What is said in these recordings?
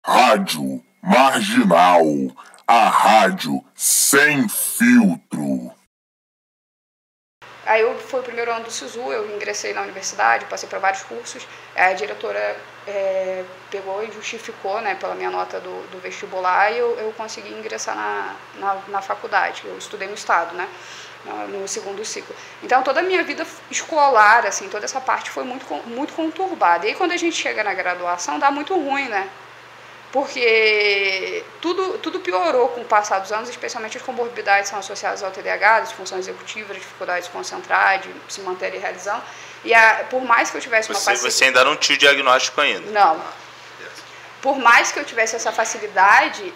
Rádio Marginal, a rádio sem filtro. Aí eu fui o primeiro ano do SISU, eu ingressei na universidade, passei para vários cursos, a diretora pegou e justificou, né, pela minha nota do vestibular, e eu consegui ingressar na faculdade. Eu estudei no estado, né, no segundo ciclo. Então toda a minha vida escolar, assim, toda essa parte foi muito conturbada. E aí quando a gente chega na graduação dá muito ruim, né? Porque tudo piorou com o passar dos anos, especialmente as comorbidades são associadas ao TDAH, disfunção executiva, dificuldade de se concentrar, de se manter realizando. E por mais que eu tivesse uma facilidade... Você ainda não tinha o diagnóstico ainda? Não. Por mais que eu tivesse essa facilidade,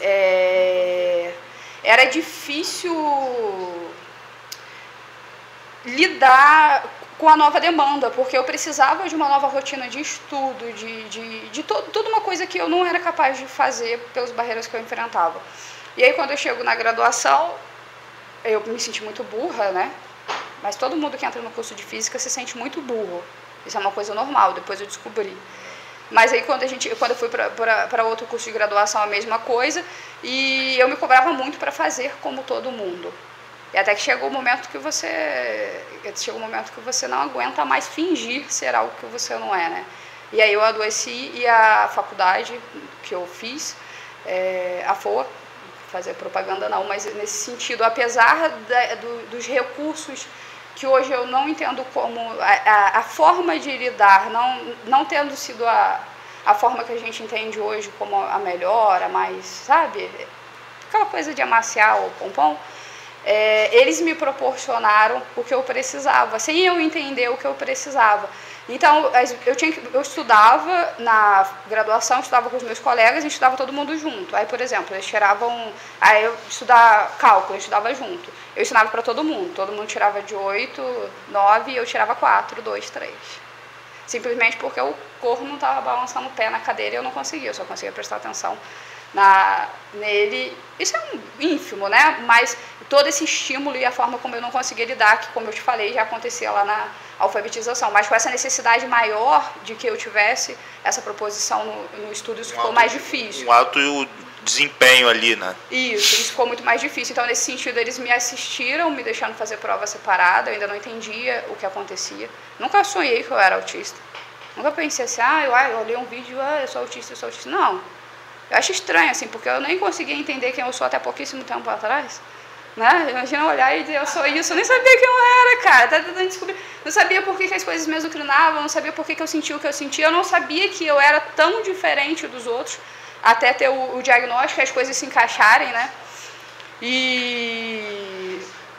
era difícil lidar com a nova demanda, porque eu precisava de uma nova rotina de estudo, de toda uma coisa que eu não era capaz de fazer pelas barreiras que eu enfrentava. E aí quando eu chego na graduação, eu me senti muito burra, né? Mas todo mundo que entra no curso de física se sente muito burro. Isso é uma coisa normal, depois eu descobri. Mas aí quando eu fui para outro curso de graduação, a mesma coisa, e eu me cobrava muito para fazer como todo mundo. E até que chegou o momento que você não aguenta mais fingir ser algo que você não é, né? E aí eu adoeci e a faculdade que eu fiz, a FOA, fazer propaganda não, mas nesse sentido, apesar dos recursos que hoje eu não entendo como a forma de lidar, não tendo sido a forma que a gente entende hoje como a melhor, a mais, sabe? Aquela coisa de amaciar o pompom. Eles me proporcionaram o que eu precisava, sem eu entender o que eu precisava. Então, eu estudava na graduação, estudava com os meus colegas, a gente estudava todo mundo junto. Aí, por exemplo, eles tiravam... Aí eu estudava cálculo, eu estudava junto. Eu ensinava para todo mundo tirava de 8, 9 e eu tirava 4, 2, 3. Simplesmente porque o corpo não estava balançando o pé na cadeira e eu não conseguia, eu só conseguia prestar atenção nele. Isso é um ínfimo, né? Mas todo esse estímulo e a forma como eu não conseguia lidar, que como eu te falei, já acontecia lá na alfabetização, mas com essa necessidade maior de que eu tivesse essa proposição no estudo, isso ficou mais difícil. Um alto desempenho ali, né? Isso ficou muito mais difícil. Então, nesse sentido, eles me assistiram, me deixando fazer prova separada, eu ainda não entendia o que acontecia. Nunca sonhei que eu era autista. Nunca pensei assim, eu olhei um vídeo, eu sou autista. Não. Eu acho estranho, assim, porque eu nem conseguia entender quem eu sou até pouquíssimo tempo atrás. Né? Imagina olhar e dizer, eu sou isso. Eu nem sabia quem eu era, cara. Tá tentando descobrir. Não sabia por que as coisas me azucrinavam, não sabia por que eu sentia o que eu sentia. Eu não sabia que eu era tão diferente dos outros, até ter o diagnóstico e as coisas se encaixarem, né?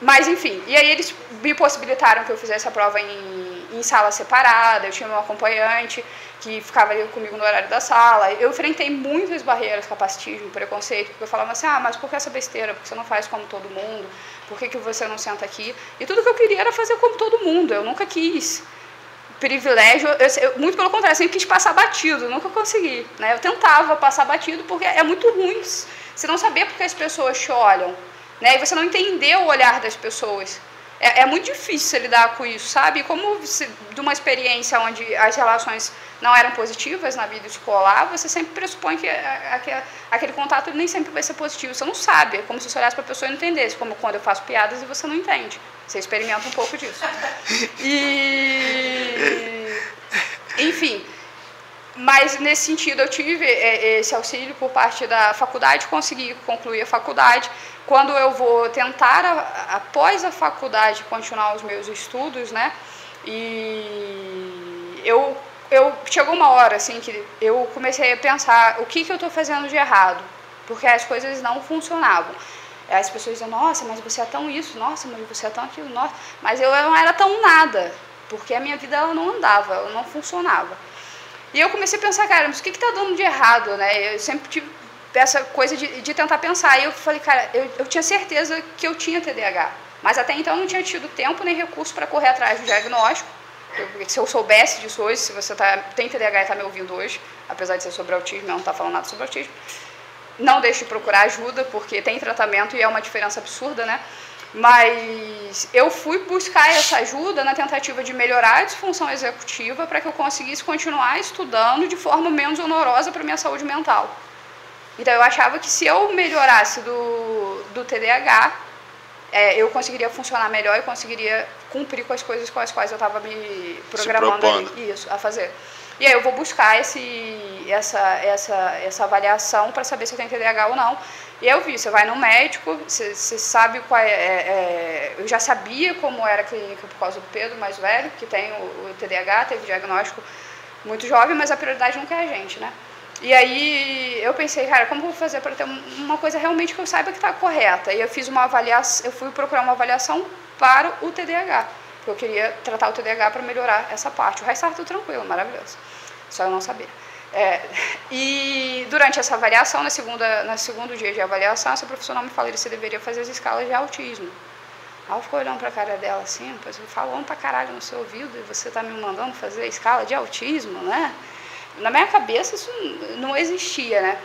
Mas, enfim, e aí eles me possibilitaram que eu fizesse a prova em sala separada, eu tinha um acompanhante que ficava ali comigo no horário da sala. Eu enfrentei muitas barreiras, capacitismo, preconceito, porque eu falava assim, mas por que essa besteira? Por que você não faz como todo mundo? Por que você não senta aqui? E tudo que eu queria era fazer como todo mundo, eu nunca quis privilégio, muito pelo contrário, eu sempre quis passar batido, nunca consegui, né? Eu tentava passar batido porque é muito ruim você não saber porque as pessoas te olham, né? E você não entender o olhar das pessoas. É muito difícil você lidar com isso, sabe? Como de uma experiência onde as relações não eram positivas na vida escolar, você sempre pressupõe que aquele contato nem sempre vai ser positivo. Você não sabe, é como se você olhasse para a pessoa e não entendesse, como quando eu faço piadas e você não entende. Você experimenta um pouco disso. Enfim, mas nesse sentido eu tive esse auxílio por parte da faculdade, consegui concluir a faculdade. Quando eu vou tentar, após a faculdade, continuar os meus estudos, né, e chegou uma hora, assim, que eu comecei a pensar o que eu estou fazendo de errado, porque as coisas não funcionavam. As pessoas diziam, nossa, mas você é tão isso, nossa, mas você é tão aquilo, nossa, mas eu não era tão nada, porque a minha vida ela não andava, ela não funcionava. E eu comecei a pensar, cara, mas o que está dando de errado, né? Eu sempre tive essa coisa de tentar pensar. E eu falei, cara, eu tinha certeza que eu tinha TDAH, mas até então eu não tinha tido tempo nem recurso para correr atrás do diagnóstico. Se eu soubesse disso hoje, se você tem TDAH e está me ouvindo hoje, apesar de ser sobre autismo, eu não está falando nada sobre autismo, não deixe de procurar ajuda, porque tem tratamento e é uma diferença absurda, né? Mas eu fui buscar essa ajuda na tentativa de melhorar a disfunção executiva para que eu conseguisse continuar estudando de forma menos onorosa para a minha saúde mental. Então eu achava que se eu melhorasse do TDAH, eu conseguiria funcionar melhor e conseguiria cumprir com as coisas com as quais eu estava me programando a fazer. E aí eu vou buscar essa avaliação para saber se eu tenho TDAH ou não. E aí eu vi, você vai no médico, você sabe qual eu já sabia como era a clínica por causa do Pedro, mais velho, que tem o TDAH, teve diagnóstico muito jovem, mas a prioridade nunca é a gente, né? E aí eu pensei, cara, como eu vou fazer para ter uma coisa realmente que eu saiba que está correta? E eu fiz uma avaliação, eu fui procurar uma avaliação para o TDAH, porque eu queria tratar o TDAH para melhorar essa parte. O resto estava tudo tranquilo, maravilhoso, só eu não sabia. E durante essa avaliação, no segundo dia de avaliação, essa profissional me falou que você deveria fazer as escalas de autismo. Aí eu fico olhando para a cara dela assim, falando pra caralho no seu ouvido, e você está me mandando fazer a escala de autismo, né? Na minha cabeça isso não existia, né?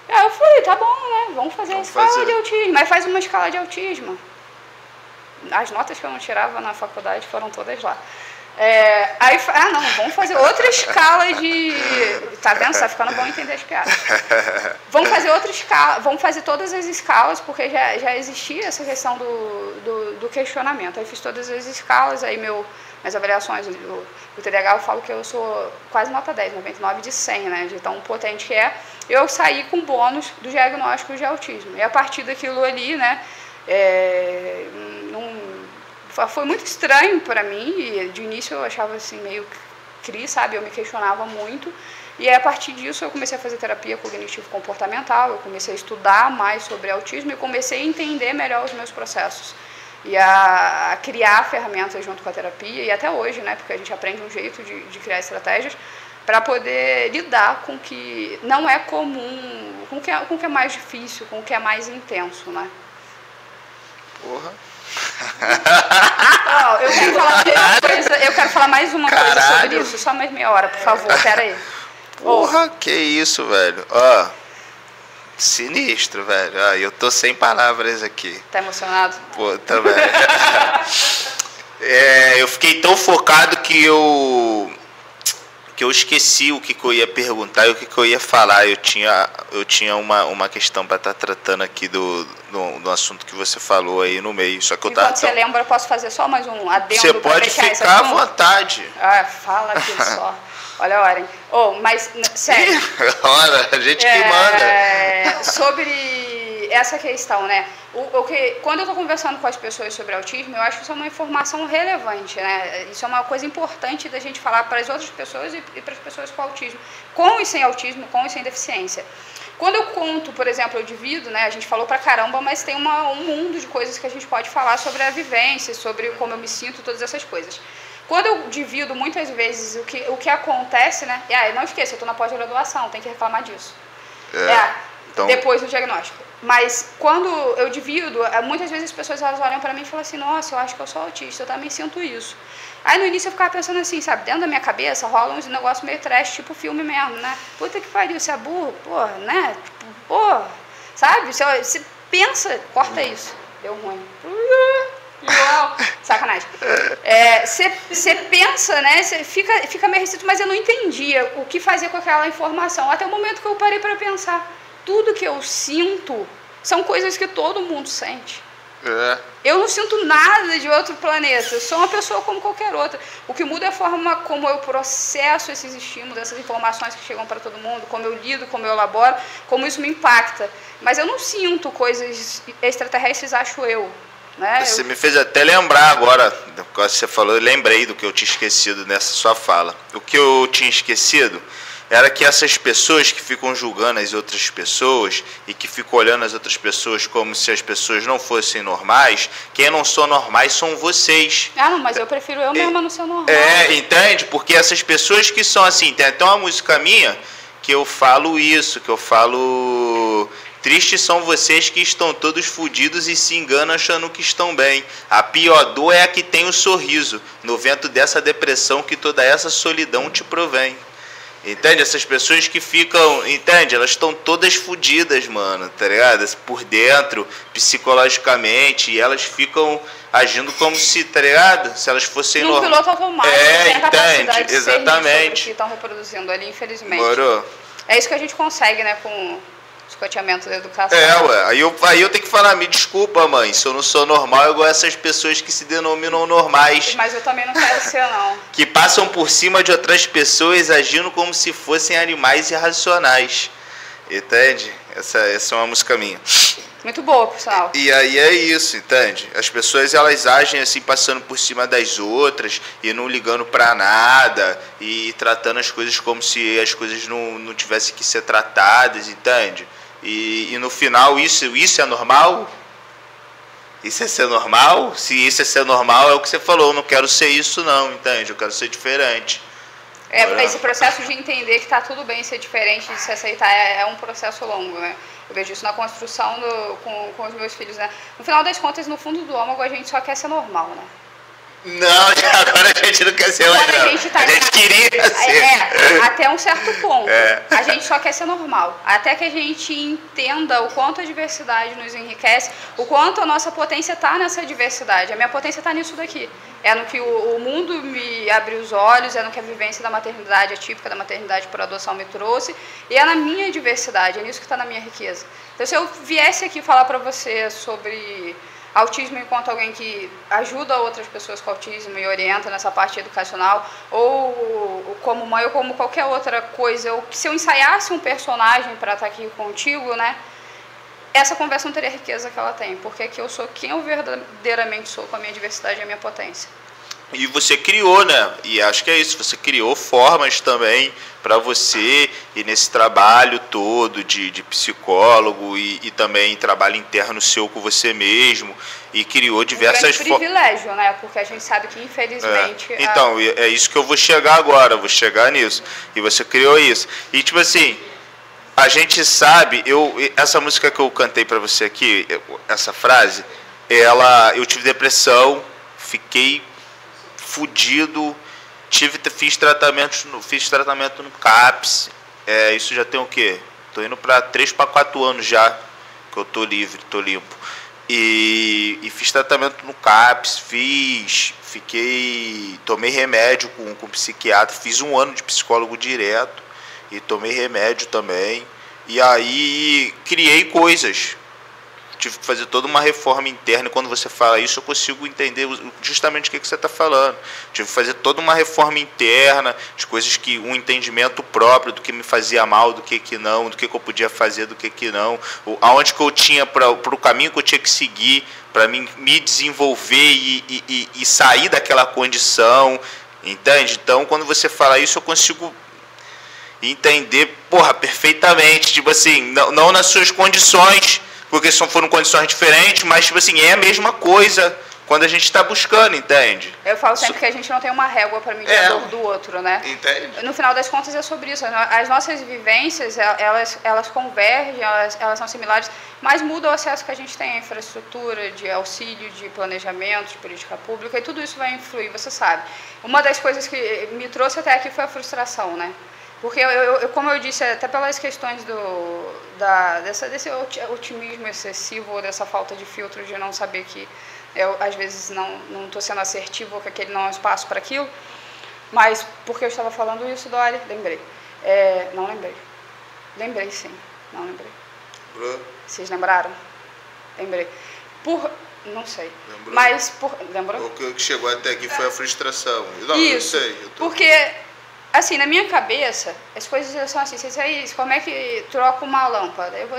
Aí eu falei, tá bom, né? Vamos fazer a escala de autismo. Mas faz uma escala de autismo. As notas que eu não tirava na faculdade foram todas lá. Aí, não, vamos fazer outra escala de... Tá vendo? Tá ficando bom entender as piadas. Vamos fazer outra escala, vamos fazer todas as escalas, porque já existia essa questão do questionamento. Aí fiz todas as escalas, aí minhas avaliações do TDAH, eu falo que eu sou quase nota 10, 99 de 100, né, de tão potente que é. Eu saí com bônus do diagnóstico de autismo. E a partir daquilo ali, né, foi muito estranho para mim, e de início eu achava assim meio sabe, eu me questionava muito. E aí, a partir disso eu comecei a fazer terapia cognitivo-comportamental, eu comecei a estudar mais sobre autismo e comecei a entender melhor os meus processos. E a criar ferramentas junto com a terapia, e até hoje, né, porque a gente aprende um jeito de criar estratégias para poder lidar com o que não é comum, com o que é mais difícil, com o que é mais intenso, né? Porra. Eu quero falar mais uma coisa sobre isso, só mais meia hora, por favor, pera aí. Porra, que isso, velho. Sinistro, velho. Eu tô sem palavras aqui. Tá emocionado? Pô, também. Eu fiquei tão focado que eu esqueci o que eu ia perguntar e o que eu ia falar. Eu tinha uma questão para estar tratando aqui do assunto que você falou aí no meio. Só que enquanto você lembra, eu posso fazer só mais um adendo? Você pode ficar à vontade. Fala aqui só. Olha a hora, hein? Mas, sério. Olha, a gente que manda. Sobre essa questão, né? Quando eu estou conversando com as pessoas sobre autismo, eu acho que isso é uma informação relevante, né? Isso é uma coisa importante da gente falar para as outras pessoas e para as pessoas com autismo, com e sem autismo, com e sem deficiência. Quando eu conto, por exemplo, eu divido, né? A gente falou pra caramba, mas tem um mundo de coisas que a gente pode falar sobre a vivência, sobre como eu me sinto, todas essas coisas. Quando eu divido muitas vezes o que acontece, né? Não esqueça, eu estou na pós-graduação, tem que reclamar disso. Então... Depois do diagnóstico. Mas quando eu divido, muitas vezes as pessoas elas olham para mim e falam assim, nossa, eu acho que eu sou autista, eu também sinto isso. Aí no início eu ficava pensando assim, sabe, dentro da minha cabeça rola uns negócios meio trash, tipo filme mesmo, né? Puta que pariu, você é burro, porra, né? Tipo, porra, sabe? Você pensa, corta isso, deu ruim. Sacanagem. Você pensa, né? Você fica meio restrito, mas eu não entendia o que fazer com aquela informação. Até o momento que eu parei para pensar. Tudo que eu sinto são coisas que todo mundo sente. Eu não sinto nada de outro planeta. Eu sou uma pessoa como qualquer outra. O que muda é a forma como eu processo esses estímulos, essas informações que chegam para todo mundo, como eu lido, como eu elaboro, como isso me impacta. Mas eu não sinto coisas extraterrestres, acho eu. Né? Você me fez até lembrar agora, do que você falou, eu lembrei do que eu tinha esquecido nessa sua fala. O que eu tinha esquecido era que essas pessoas que ficam julgando as outras pessoas e que ficam olhando as outras pessoas como se as pessoas não fossem normais, quem não são normais são vocês. Não, mas eu prefiro eu mesma não ser normal. Entende? Porque essas pessoas que são assim, tem até uma música minha que eu falo isso, que eu falo... Tristes são vocês que estão todos fudidos e se enganam achando que estão bem. A pior dor é a que tem o sorriso, no vento dessa depressão que toda essa solidão te provém. Entende? Essas pessoas que ficam... Entende? Elas estão todas fudidas, mano, tá ligado? Por dentro, psicologicamente, e elas ficam agindo como se, tá ligado? Se elas fossem... No piloto automático, tem a capacidade de exatamente. ser que estão reproduzindo ali, infelizmente. Morou. É isso que a gente consegue, né, escoteamento da educação. Ué, aí eu tenho que falar, me desculpa, mãe, se eu não sou normal, igual essas pessoas que se denominam normais. Mas eu também não quero ser, não. Que passam por cima de outras pessoas agindo como se fossem animais irracionais. Entende? Essa é uma música minha. Muito boa, por sinal. E aí é isso, entende? As pessoas, elas agem assim, passando por cima das outras e não ligando pra nada e tratando as coisas como se as coisas não tivessem que ser tratadas, entende? E no final, isso é normal? Isso é ser normal? Se isso é ser normal, é o que você falou, eu não quero ser isso não, entende? Eu quero ser diferente. Esse processo de entender que está tudo bem ser diferente, de se aceitar, é um processo longo, né? Eu vejo isso na construção com os meus filhos, né? No final das contas, no fundo do âmago, a gente só quer ser normal, né? Não, agora a gente não quer ser mais não. A gente queria ser. Até um certo ponto. A gente só quer ser normal. Até que a gente entenda o quanto a diversidade nos enriquece, o quanto a nossa potência está nessa diversidade. A minha potência está nisso daqui. É no que o mundo me abriu os olhos, é no que a vivência da maternidade atípica, da maternidade por adoção me trouxe, e é na minha diversidade, é nisso que está na minha riqueza. Então, se eu viesse aqui falar para você sobre autismo enquanto alguém que ajuda outras pessoas com autismo e orienta nessa parte educacional, ou como mãe, ou como qualquer outra coisa, ou que se eu ensaiasse um personagem para estar aqui contigo, né, essa conversa não teria a riqueza que ela tem, porque aqui eu sou quem eu verdadeiramente sou, com a minha diversidade e a minha potência. E você criou, né? E acho que é isso, você criou formas também para você, e nesse trabalho todo de psicólogo e também trabalho interno seu com você mesmo, e criou diversas formas. Privilégio, né? Porque a gente sabe que, infelizmente... Então, é isso que eu vou chegar agora, eu vou chegar nisso. E você criou isso. E, tipo assim, a gente sabe, essa música que eu cantei para você aqui, essa frase, eu tive depressão, fiquei fudido, fiz tratamento no CAPS, isso já tem o quê? Tô indo para 3 para 4 anos já que eu tô livre, tô limpo. E fiz tratamento no CAPS, tomei remédio com psiquiatra, fiz 1 ano de psicólogo direto e tomei remédio também. E aí criei coisas. Tive que fazer toda uma reforma interna, e quando você fala isso eu consigo entender justamente o que você está falando. Tive que fazer toda uma reforma interna, as coisas um entendimento próprio do que me fazia mal, do que não, do que eu podia fazer, do que não, aonde que eu tinha para o caminho que eu tinha que seguir para me desenvolver e sair daquela condição, entende? Então quando você fala isso eu consigo entender, perfeitamente, tipo assim, não nas suas condições, porque foram condições diferentes, mas tipo assim, é a mesma coisa quando a gente está buscando, entende? Eu falo sempre que a gente não tem uma régua para medir a dor do outro, né? Entende? No final das contas é sobre isso. As nossas vivências, elas convergem, elas são similares, mas muda o acesso que a gente tem à infraestrutura, de auxílio, de planejamento, de política pública, e tudo isso vai influir, você sabe. Uma das coisas que me trouxe até aqui foi a frustração, né? Porque, como eu disse, até pelas questões desse otimismo excessivo, ou dessa falta de filtro, de não saber que eu, às vezes, não estou sendo assertivo, ou que aquele não é um espaço para aquilo, mas porque eu estava falando isso, Dori, lembrei. Não lembrei. Lembrei, sim. Não lembrei. Lembrou? Vocês lembraram? Lembrei. Não sei. Lembrou? Mas, lembrou? O que chegou até aqui foi a frustração. Não, isso, eu sei. porque... Assim, na minha cabeça, as coisas são assim, como é que troca uma lâmpada? Eu vou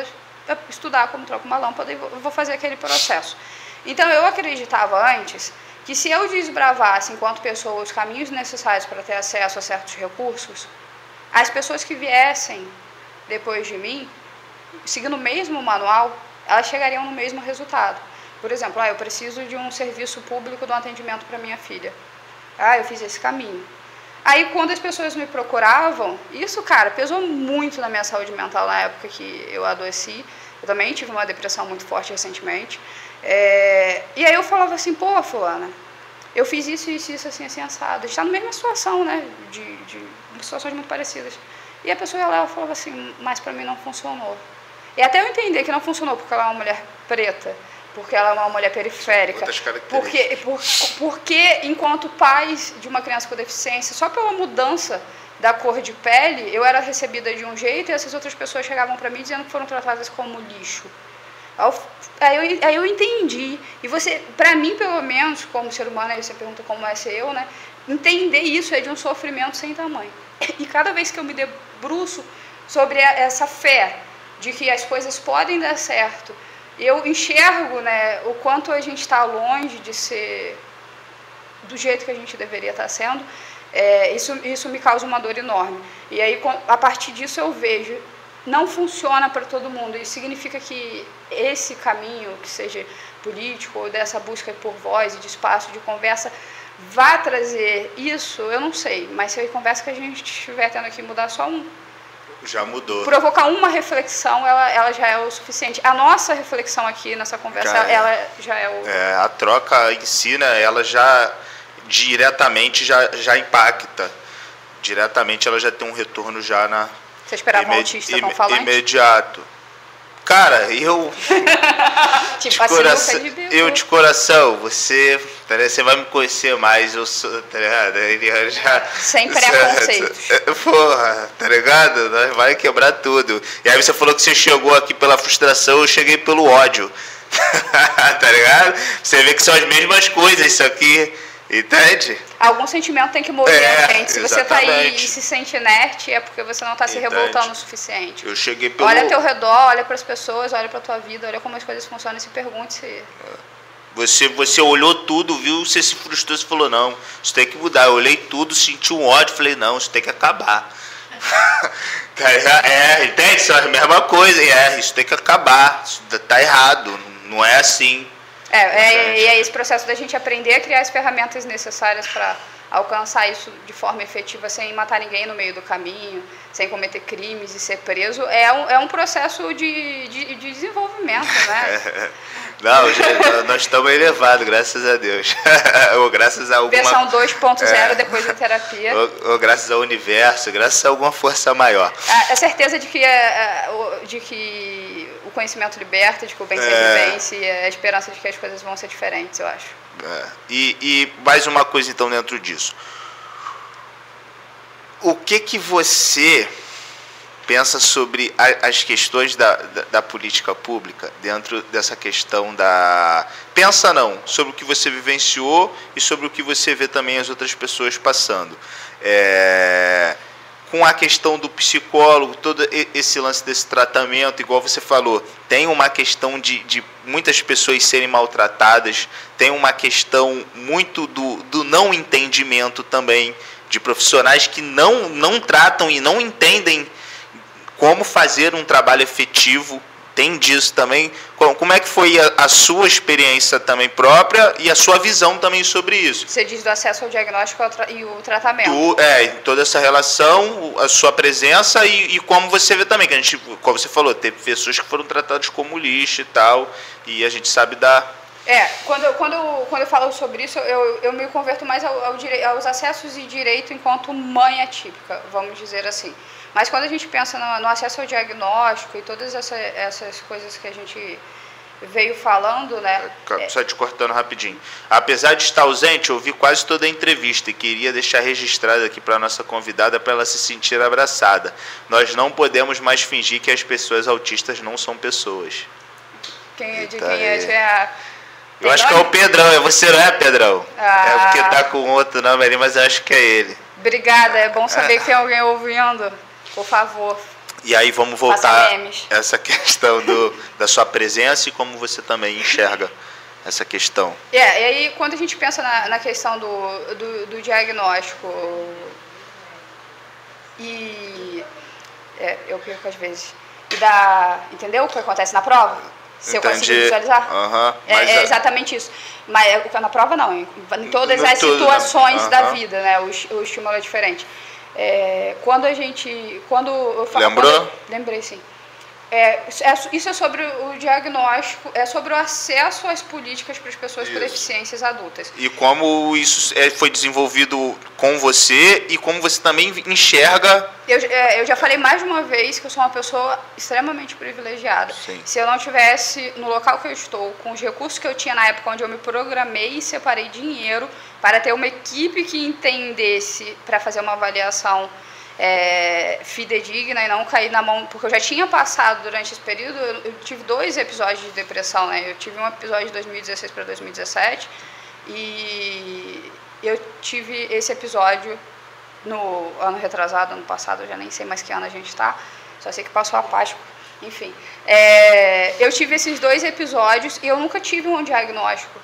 estudar como troca uma lâmpada e vou fazer aquele processo. Então, eu acreditava antes que se eu desbravasse, enquanto pessoa, os caminhos necessários para ter acesso a certos recursos, as pessoas que viessem depois de mim, seguindo o mesmo manual, elas chegariam no mesmo resultado. Por exemplo, eu preciso de um serviço público de um atendimento para minha filha. Eu fiz esse caminho. Aí, quando as pessoas me procuravam, isso, cara, pesou muito na minha saúde mental na época que eu adoeci. Eu também tive uma depressão muito forte recentemente. E aí eu falava assim, fulana, eu fiz isso, assim, assado. A gente está na mesma situação, né, de situações muito parecidas. E a pessoa ela falava assim, mas para mim não funcionou. E até eu entender que não funcionou porque ela é uma mulher preta, porque ela é uma mulher periférica, porque enquanto pais de uma criança com deficiência, só pela mudança da cor de pele, eu era recebida de um jeito e essas outras pessoas chegavam para mim dizendo que foram tratadas como lixo. Aí eu entendi. E você, para mim, pelo menos, como ser humano, aí você pergunta como é ser eu, né? Entender isso é de um sofrimento sem tamanho. E cada vez que eu me debruço sobre essa fé de que as coisas podem dar certo, eu enxergo, né, o quanto a gente está longe de ser do jeito que a gente deveria estar sendo. Isso me causa uma dor enorme. E aí, a partir disso, eu vejo, não funciona para todo mundo. Isso significa que esse caminho, que seja político, ou dessa busca por voz e de espaço, de conversa, vai trazer isso, eu não sei. Mas se a conversa que a gente estiver tendo aqui mudar só já mudou. Provocar uma reflexão, ela já é o suficiente. A nossa reflexão aqui nessa conversa, ela já é o... a troca em si, né, ela já diretamente já impacta. Diretamente ela já tem um retorno já na... Você esperava um autista tão falante? Imediato. Cara, tipo assim, de coração, você vai me conhecer mais, eu sou, tá ligado? Sem preconceitos. Porra, tá ligado? Vai quebrar tudo. E aí você falou que você chegou aqui pela frustração, eu cheguei pelo ódio. Tá ligado? Você vê que são as mesmas coisas, isso aqui. Entende? Algum sentimento tem que mover, gente. Se você está aí e exatamente. se sente inerte, é porque você não está se revoltando o suficiente. Eu cheguei pelo... Olha ao teu redor, olha para as pessoas, olha para a tua vida, olha como as coisas funcionam e se pergunte se... Você olhou tudo, viu? Você se frustrou, você falou, não, isso tem que mudar. Eu olhei tudo, senti um ódio, falei, não, isso tem que acabar. Entende? Isso é a mesma coisa. Isso tem que acabar. Isso tá errado. Não é assim. E é esse processo da gente aprender a criar as ferramentas necessárias para alcançar isso de forma efetiva, sem matar ninguém no meio do caminho, sem cometer crimes e ser preso, é um processo de desenvolvimento, né? Não, nós estamos elevados, graças a Deus. Ou graças a alguma... Versão 2.0 depois da terapia. Ou graças ao universo, graças a alguma força maior. A certeza de que o conhecimento liberta, de que o bem sempre vence, e a esperança de que as coisas vão ser diferentes, eu acho. E mais uma coisa então dentro disso. O que você pensa sobre as questões da política pública dentro dessa questão da... Pensa não, sobre o que você vivenciou e sobre o que você vê também as outras pessoas passando. Com a questão do psicólogo, todo esse lance desse tratamento, igual você falou, tem uma questão de muitas pessoas serem maltratadas, tem uma questão muito do não entendimento também, de profissionais que não tratam e não entendem como fazer um trabalho efetivo. Tem disso também. Como é que foi a sua experiência também própria e a sua visão também sobre isso? Você diz do acesso ao diagnóstico e o tratamento. Toda essa relação, a sua presença e como você vê também, que a gente, como você falou, teve pessoas que foram tratadas como lixo e tal, e a gente sabe quando eu falo sobre isso, eu me converto mais aos acessos e direito enquanto mãe atípica, vamos dizer assim. Mas quando a gente pensa no acesso ao diagnóstico e todas essas coisas que a gente veio falando, né? Só te cortando rapidinho. Apesar de estar ausente, eu ouvi quase toda a entrevista e queria deixar registrado aqui para a nossa convidada para ela se sentir abraçada. Nós não podemos mais fingir que as pessoas autistas não são pessoas. Eu acho que é o Pedrão, você não é, Pedrão? É porque tá com outro nome ali, mas eu acho que é ele. Obrigada, é bom saber que tem alguém ouvindo. Por favor. E aí vamos voltar a essa questão da sua presença e como você também enxerga essa questão. E aí quando a gente pensa na questão do diagnóstico, eu perco às vezes, entendeu o que acontece na prova? Se eu conseguir visualizar? É exatamente isso. Mas na prova não, em todas as situações da vida, né? O estímulo é diferente. Quando eu falo... Lembrou? Lembrei, sim. Isso é sobre o diagnóstico, é sobre o acesso às políticas para as pessoas com deficiências adultas. E como isso foi desenvolvido com você e como você também enxerga... Eu já falei mais de uma vez que eu sou uma pessoa extremamente privilegiada. Sim. Se eu não tivesse no local que eu estou, com os recursos que eu tinha na época onde eu me programei e separei dinheiro para ter uma equipe que entendesse para fazer uma avaliação fidedigna e não cair na mão, porque eu já tinha passado durante esse período, eu tive 2 episódios de depressão, né? Eu tive um episódio de 2016 para 2017 e eu tive esse episódio no ano retrasado, ano passado, eu já nem sei mais que ano a gente está, só sei que passou a Páscoa, enfim. Eu tive esses 2 episódios e eu nunca tive um diagnóstico,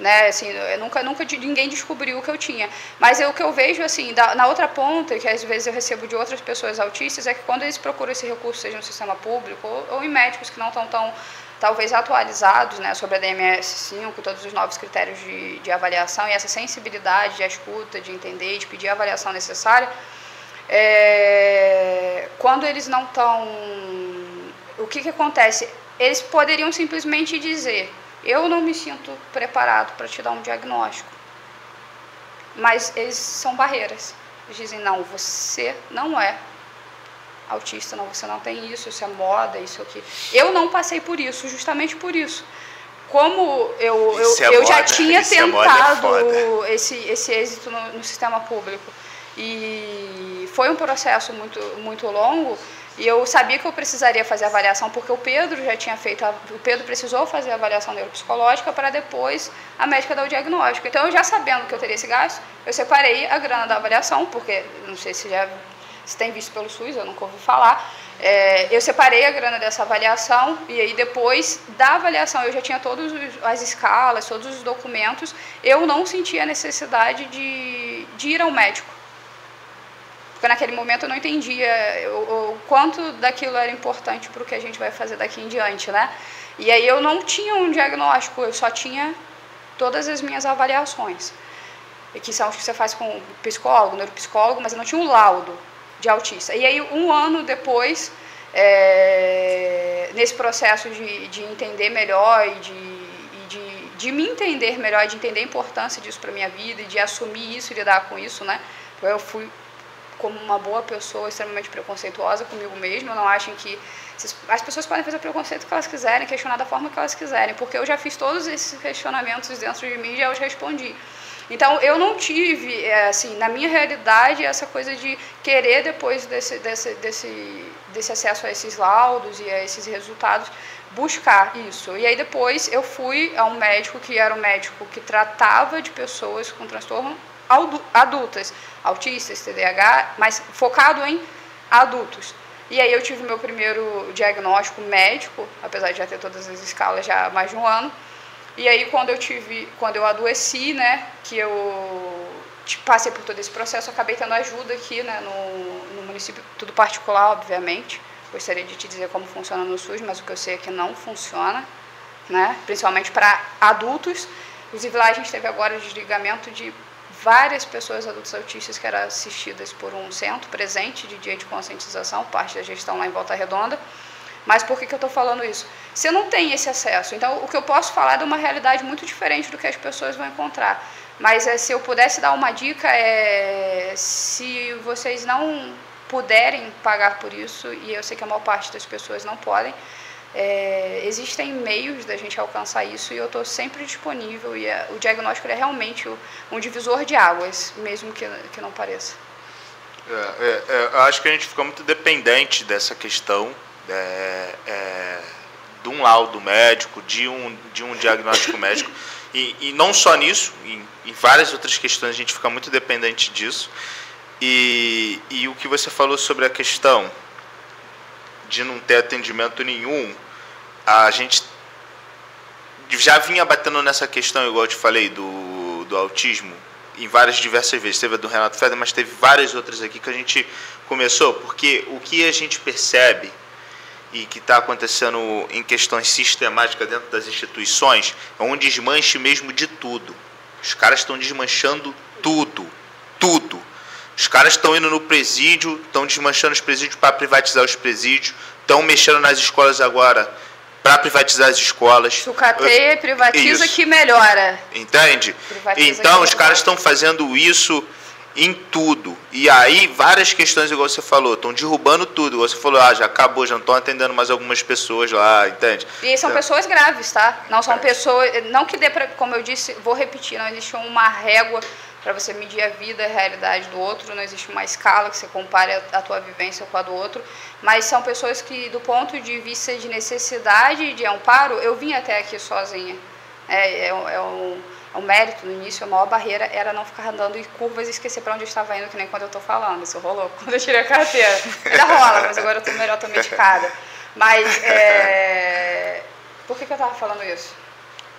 né? Assim, nunca ninguém descobriu o que eu tinha. Mas o que eu vejo, assim, na outra ponta, que às vezes eu recebo de outras pessoas autistas, é que quando eles procuram esse recurso, seja no sistema público ou em médicos que não estão tão talvez atualizados, né, sobre a DMS-5, todos os novos critérios de avaliação e essa sensibilidade de escuta, de entender e de pedir a avaliação necessária, quando eles não estão... O que acontece? Eles poderiam simplesmente dizer: eu não me sinto preparado para te dar um diagnóstico. Mas eles são barreiras. Eles dizem: não, você não é autista, não, você não tem isso é moda, isso aqui. Eu não passei por isso, justamente por isso. Como eu já tinha tentado esse êxito no sistema público e foi um processo muito longo, e eu sabia que eu precisaria fazer a avaliação, porque o Pedro já tinha feito, o Pedro precisou fazer a avaliação neuropsicológica para depois a médica dar o diagnóstico. Então, eu já sabendo que eu teria esse gasto, eu separei a grana da avaliação, porque, não sei se tem visto pelo SUS, eu nunca ouvi falar, eu separei a grana dessa avaliação, e aí depois da avaliação eu já tinha todas as escalas, todos os documentos, eu não sentia a necessidade de ir ao médico. Porque naquele momento eu não entendia o quanto daquilo era importante para o que a gente vai fazer daqui em diante, né? E aí eu não tinha um diagnóstico, eu só tinha todas as minhas avaliações, que são os que você faz com psicólogo, neuropsicólogo, mas eu não tinha um laudo de autista. E aí, um ano depois, nesse processo de entender melhor e de me entender melhor, de entender a importância disso para a minha vida e de assumir isso e lidar com isso, né? Eu fui como uma boa pessoa extremamente preconceituosa comigo mesma. Não achem que... As pessoas podem fazer o preconceito que elas quiserem, questionar da forma que elas quiserem, porque eu já fiz todos esses questionamentos dentro de mim e já os respondi. Então, eu não tive, assim, na minha realidade, essa coisa de querer, depois desse acesso a esses laudos e a esses resultados, buscar isso. E aí, depois, eu fui a um médico que era um médico que tratava de pessoas com transtorno adultas, autistas, TDAH, mas focado em adultos. E aí, eu tive meu primeiro diagnóstico médico, apesar de já ter todas as escalas já há mais de um ano. E aí, quando eu adoeci, né, que eu passei por todo esse processo, eu acabei tendo ajuda aqui, né, no município, tudo particular, obviamente. Gostaria de te dizer como funciona no SUS, mas o que eu sei é que não funciona, né, principalmente para adultos. Inclusive, lá a gente teve agora o desligamento de várias pessoas adultas autistas que eram assistidas por um centro presente de dia de conscientização, parte da gestão lá em Volta Redonda. Mas por que eu estou falando isso? Você não tem esse acesso. Então, o que eu posso falar é de uma realidade muito diferente do que as pessoas vão encontrar. Mas se eu pudesse dar uma dica, se vocês não puderem pagar por isso, e eu sei que a maior parte das pessoas não podem, existem meios da gente alcançar isso, e eu estou sempre disponível, e o diagnóstico é realmente um divisor de águas, mesmo que não pareça. Eu acho que a gente fica muito dependente dessa questão, de um laudo médico, de um diagnóstico médico, e não só nisso, em várias outras questões a gente fica muito dependente disso. E o que você falou sobre a questão de não ter atendimento nenhum, a gente já vinha batendo nessa questão, igual eu te falei, do autismo, em diversas vezes. Teve a do Renato Feder, mas teve várias outras aqui que a gente começou, porque o que a gente percebe e que está acontecendo em questões sistemáticas dentro das instituições é um desmanche mesmo de tudo. Os caras estão desmanchando tudo. Os caras estão indo no presídio, estão desmanchando os presídios para privatizar os presídios, estão mexendo nas escolas agora para privatizar as escolas. Sucateia, privatiza isso, que melhora. Entende? Então, os caras estão fazendo isso em tudo. E aí, várias questões, igual você falou, estão derrubando tudo. Igual você falou, já acabou, já não estão atendendo mais algumas pessoas lá, entende? E são pessoas graves, tá? Não são pessoas... Não que dê para, como eu disse, vou repetir, não existe uma régua para você medir a vida, a realidade do outro, não existe uma escala que você compare a tua vivência com a do outro, mas são pessoas que, do ponto de vista de necessidade de amparo, eu vim até aqui sozinha. É um mérito no início, a maior barreira era não ficar andando em curvas e esquecer para onde eu estava indo, que nem quando eu estou falando, isso rolou quando eu tirei a carteira. Ainda rola, mas agora eu estou melhor, estou medicada. Mas, por que eu estava falando isso?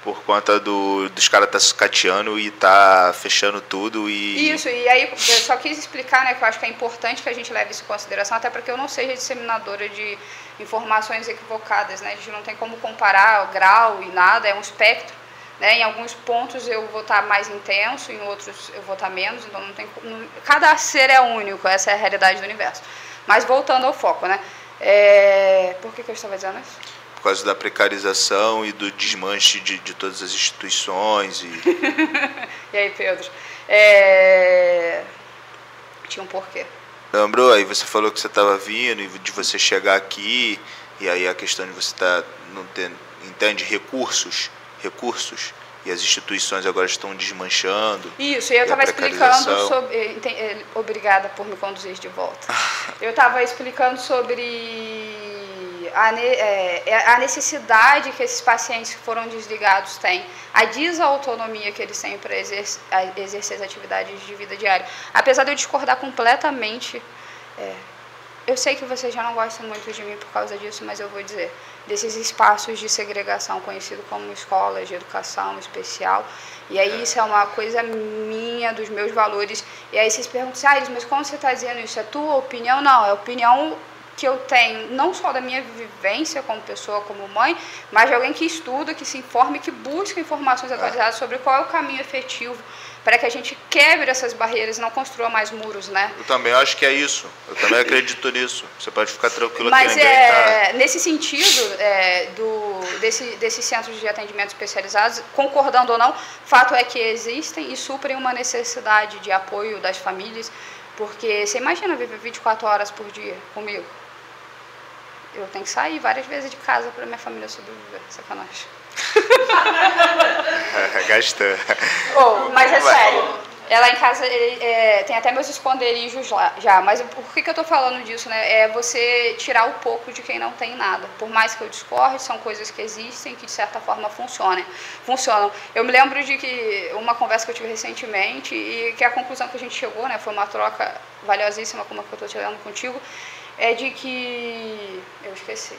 Por conta dos caras tá sucateando e tá fechando tudo e... Isso, e aí eu só quis explicar, né, que eu acho que é importante que a gente leve isso em consideração, até porque eu não seja disseminadora de informações equivocadas, né, a gente não tem como comparar o grau e nada, é um espectro, né, em alguns pontos eu vou estar mais intenso, em outros eu vou estar menos, então não tem, cada ser é único, essa é a realidade do universo. Mas voltando ao foco, né, por que eu estava dizendo isso? Por causa da precarização e do desmanche de todas as instituições. E aí, Pedro? Tinha um porquê. Lembrou? Aí você falou que você estava vindo e de você chegar aqui, e aí a questão de você não ter, entende, recursos, e as instituições agora estão desmanchando. Isso, e eu estava explicando sobre... Obrigada por me conduzir de volta. Eu estava explicando sobre a necessidade que esses pacientes que foram desligados têm, a desautonomia que eles têm para exercer as atividades de vida diária. Apesar de eu discordar completamente, eu sei que você já não gosta muito de mim por causa disso, mas eu vou dizer, desses espaços de segregação conhecido como escolas de educação especial, e aí isso é uma coisa minha, dos meus valores, e aí vocês perguntam, mas como você está dizendo isso? É tua opinião? Não, é a opinião que eu tenho, não só da minha vivência como pessoa, como mãe, mas de alguém que estuda, que se informa e que busca informações atualizadas sobre qual é o caminho efetivo para que a gente quebre essas barreiras e não construa mais muros, né? Eu também acho que é isso. Eu também acredito nisso. Você pode ficar tranquilo mas que ninguém tá... nesse sentido, desses centros de atendimento especializados, concordando ou não, fato é que existem e suprem uma necessidade de apoio das famílias, porque você imagina viver 24 horas por dia comigo? Eu tenho que sair várias vezes de casa para minha família sobreviver. Sacanagem. Gastou. Mas é sério. Ela em casa tem até meus esconderijos lá já. Mas por que eu estou falando disso, né? É você tirar um pouco de quem não tem nada. Por mais que eu discorde, são coisas que existem, que de certa forma funcionam. Eu me lembro de que uma conversa que eu tive recentemente e que a conclusão que a gente chegou, né, foi uma troca valiosíssima, como a que eu estou tirando contigo, é de que... Eu esqueci.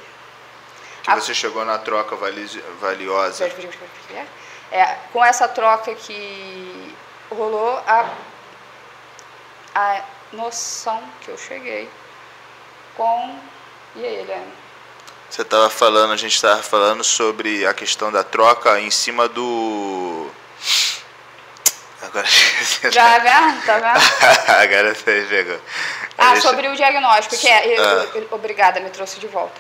Que você chegou na troca valiosa. Com essa troca que rolou, a noção que eu cheguei com... E aí, Eliane? A gente estava falando sobre a questão da troca em cima do... Agora esqueci. Já vendo? Tá vendo? Agora você pegou. Sobre o diagnóstico, que obrigada, me trouxe de volta.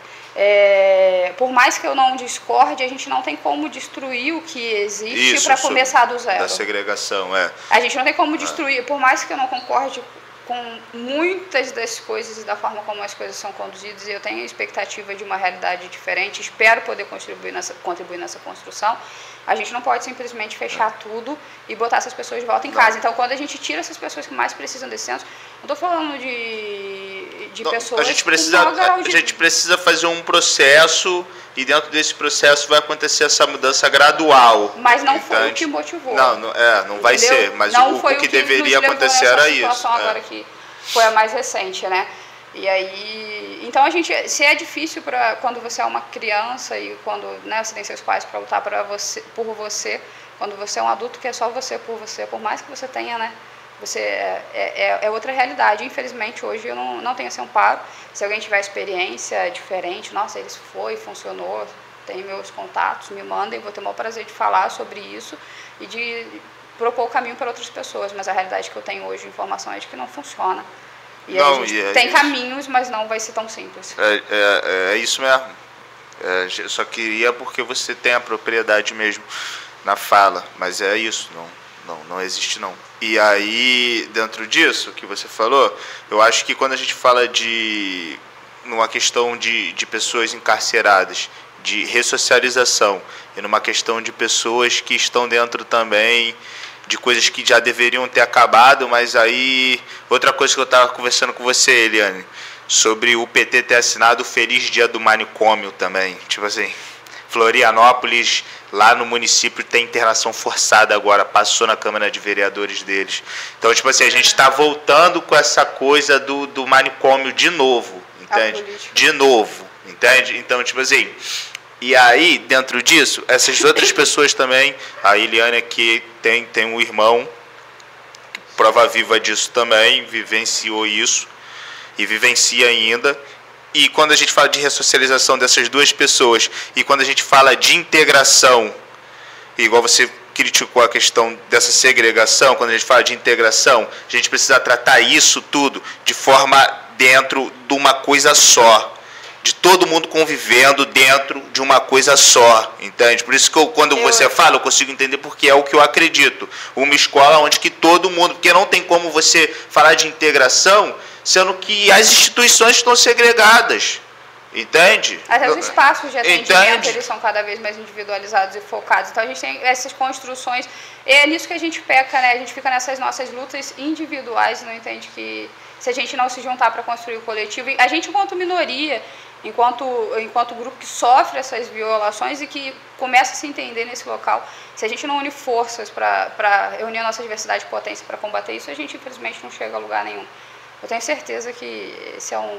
Por mais que eu não discorde, a gente não tem como destruir o que existe para começar do zero. Da segregação, A gente não tem como destruir, por mais que eu não concorde com muitas das coisas e da forma como as coisas são conduzidas, e eu tenho a expectativa de uma realidade diferente, espero poder contribuir nessa construção, a gente não pode simplesmente fechar tudo e botar essas pessoas de volta em casa. Então, quando a gente tira essas pessoas que mais precisam desse centro, não estou falando de pessoas... A gente precisa fazer um processo e dentro desse processo vai acontecer essa mudança gradual. Mas não foi o que motivou. Não vai ser, mas o que deveria acontecer era isso. Agora que foi a mais recente, né? E aí, então se é difícil quando você é uma criança e quando, né, você tem seus pais para lutar por você, quando você é um adulto que é só você, por mais que você tenha, né, você é outra realidade. Infelizmente hoje eu não tenho esse amparo. Se alguém tiver experiência diferente, nossa, funcionou, tem meus contatos, me mandem, vou ter o maior prazer de falar sobre isso e de propor o caminho para outras pessoas, mas a realidade que eu tenho hoje de informação é de que não funciona. E a gente tem caminhos, mas não vai ser tão simples. É isso mesmo. Eu só queria porque você tem a propriedade mesmo na fala, mas é isso, não existe não. E aí, dentro disso que você falou, eu acho que quando a gente fala numa questão de pessoas encarceradas, de ressocialização, e numa questão de pessoas que estão dentro também de coisas que já deveriam ter acabado, mas aí outra coisa que eu estava conversando com você, Eliane, sobre o PT ter assinado o Feliz Dia do Manicômio também, tipo assim, Florianópolis, lá no município, tem internação forçada agora, passou na Câmara de Vereadores deles. Então, tipo assim, a gente está voltando com essa coisa do manicômio de novo, entende? De novo, entende? Então, tipo assim, e aí, dentro disso, essas outras pessoas também, a Eliane aqui tem um irmão, prova viva disso também, vivenciou isso, e vivencia ainda. E quando a gente fala de ressocialização dessas duas pessoas, e quando a gente fala de integração, igual você criticou a questão dessa segregação, quando a gente fala de integração, a gente precisa tratar isso tudo de forma dentro de uma coisa só, de todo mundo convivendo dentro de uma coisa só, entende? Por isso que quando você fala, eu consigo entender porque é o que eu acredito. Uma escola onde que todo mundo, porque não tem como você falar de integração sendo que as instituições estão segregadas, entende? Até os espaços de atendimento, eles são cada vez mais individualizados e focados. Então, a gente tem essas construções, e é nisso que a gente peca, né? A gente fica nessas nossas lutas individuais, não entende que se a gente não se juntar para construir o coletivo, a gente enquanto minoria, enquanto grupo que sofre essas violações e que começa a se entender nesse local, se a gente não une forças para reunir a nossa diversidade e potência para combater isso, a gente infelizmente não chega a lugar nenhum. Eu tenho certeza que esse é um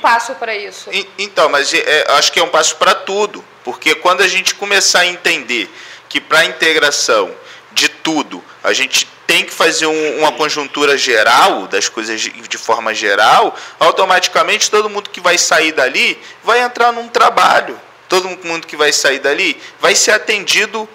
passo para isso. Então, mas acho que é um passo para tudo, porque quando a gente começar a entender que para a integração de tudo, a gente tem que fazer uma conjuntura geral das coisas de forma geral, automaticamente todo mundo que vai sair dali vai entrar num trabalho. Todo mundo que vai sair dali vai ser atendido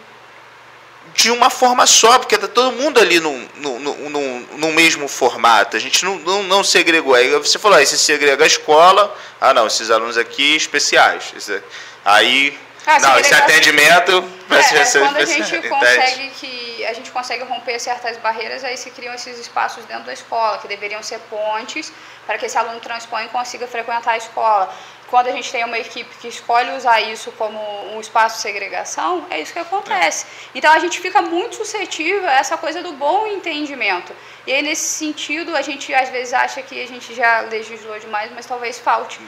de uma forma só, porque está todo mundo ali no mesmo formato. A gente não segregou. Aí você falou, aí você segrega a escola, não, esses alunos aqui especiais. Aí, não, esse atendimento vai ser quando a gente consegue romper certas barreiras, aí se criam esses espaços dentro da escola, que deveriam ser pontes para que esse aluno transpõe e consiga frequentar a escola. Quando a gente tem uma equipe que escolhe usar isso como um espaço de segregação, é isso que acontece. Então, a gente fica muito suscetível a essa coisa do bom entendimento. E aí, nesse sentido, a gente às vezes acha que a gente já legislou demais, mas talvez falte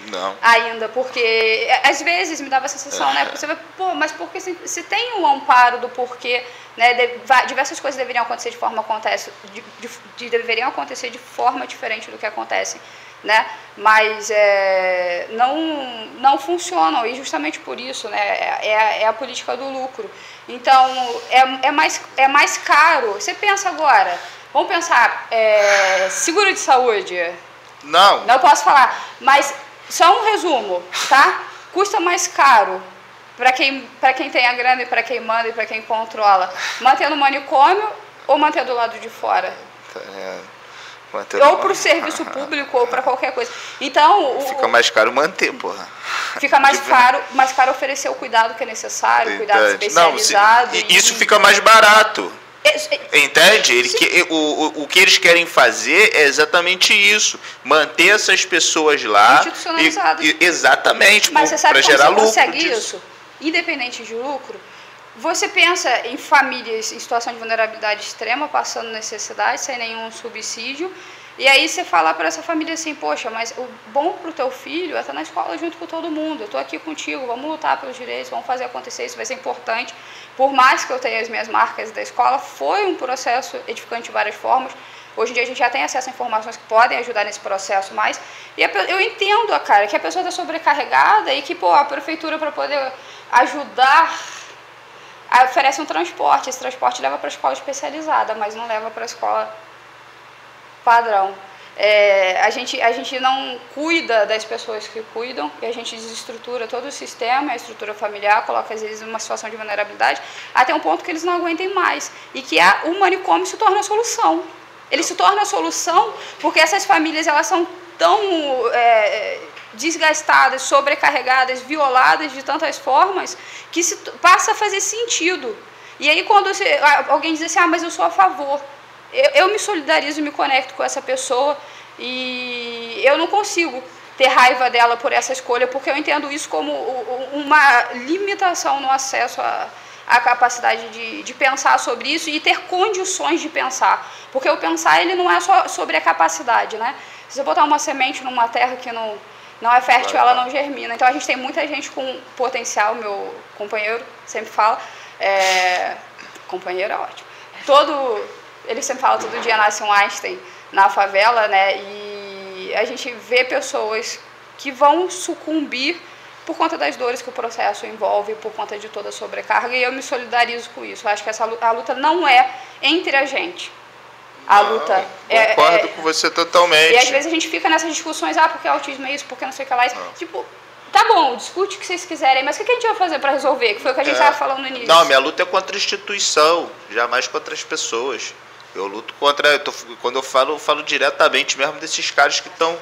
ainda. Porque, às vezes, me dava a sensação, né? Você vai, mas porque se tem um amparo do porquê, né? Diversas coisas deveriam acontecer de forma deveriam acontecer de forma diferente do que acontecem, né? Mas não funcionam, e justamente por isso, né? É a política do lucro. Então, é mais caro. Você pensa agora, vamos pensar, seguro de saúde? Não posso falar, mas só um resumo, tá? Custa mais caro para quem tem a grana e para quem manda e para quem controla, manter no manicômio ou manter do lado de fora? Ou para o serviço público ou para qualquer coisa. Então, fica mais caro manter, porra. Fica mais caro oferecer o cuidado que é necessário, o cuidado especializado. Isso fica mais barato. Entende? O que eles querem fazer é exatamente isso. Manter essas pessoas lá. Institucionalizadas. Exatamente. Mas você sabe como você consegue isso? Independente de lucro. Você pensa em famílias em situação de vulnerabilidade extrema, passando necessidade, sem nenhum subsídio, e aí você fala para essa família assim, poxa, mas o bom para o teu filho é estar na escola junto com todo mundo, eu estou aqui contigo, vamos lutar pelos direitos, vamos fazer acontecer, isso vai ser importante. Por mais que eu tenha as minhas marcas da escola, foi um processo edificante de várias formas. Hoje em dia a gente já tem acesso a informações que podem ajudar nesse processo mais. E eu entendo, cara, que a pessoa está sobrecarregada e que a prefeitura, para poder ajudar, oferece um transporte. Esse transporte leva para a escola especializada, mas não leva para a escola padrão. A gente não cuida das pessoas que cuidam, e a gente desestrutura todo o sistema, a estrutura familiar, coloca às vezes numa situação de vulnerabilidade, até um ponto que eles não aguentem mais. E que o manicômio se torna a solução. Ele se torna a solução porque essas famílias elas são tão desgastadas, sobrecarregadas, violadas de tantas formas, que passa a fazer sentido. E aí quando alguém diz assim, mas eu sou a favor, eu me solidarizo e me conecto com essa pessoa, e eu não consigo ter raiva dela por essa escolha, porque eu entendo isso como uma limitação no acesso a capacidade de pensar sobre isso e ter condições de pensar. Porque o pensar, ele não é só sobre a capacidade, né? Se você botar uma semente numa terra que não é fértil, ela não germina. Então, a gente tem muita gente com potencial, meu companheiro sempre fala, companheiro é ótimo. Ele sempre fala, todo dia nasce um Einstein na favela, né? E a gente vê pessoas que vão sucumbir por conta das dores que o processo envolve, por conta de toda a sobrecarga, e eu me solidarizo com isso. Eu acho que a luta não é entre a gente. A luta concordo com você totalmente. E às vezes a gente fica nessas discussões, porque autismo é isso, porque não sei o que lá é isso. Tipo, tá bom, discute o que vocês quiserem, mas o que a gente vai fazer para resolver? Que foi o que a gente estava falando no início. Não, minha luta é contra a instituição, jamais contra as pessoas. Eu luto contra... Quando eu falo diretamente mesmo desses caras que estão,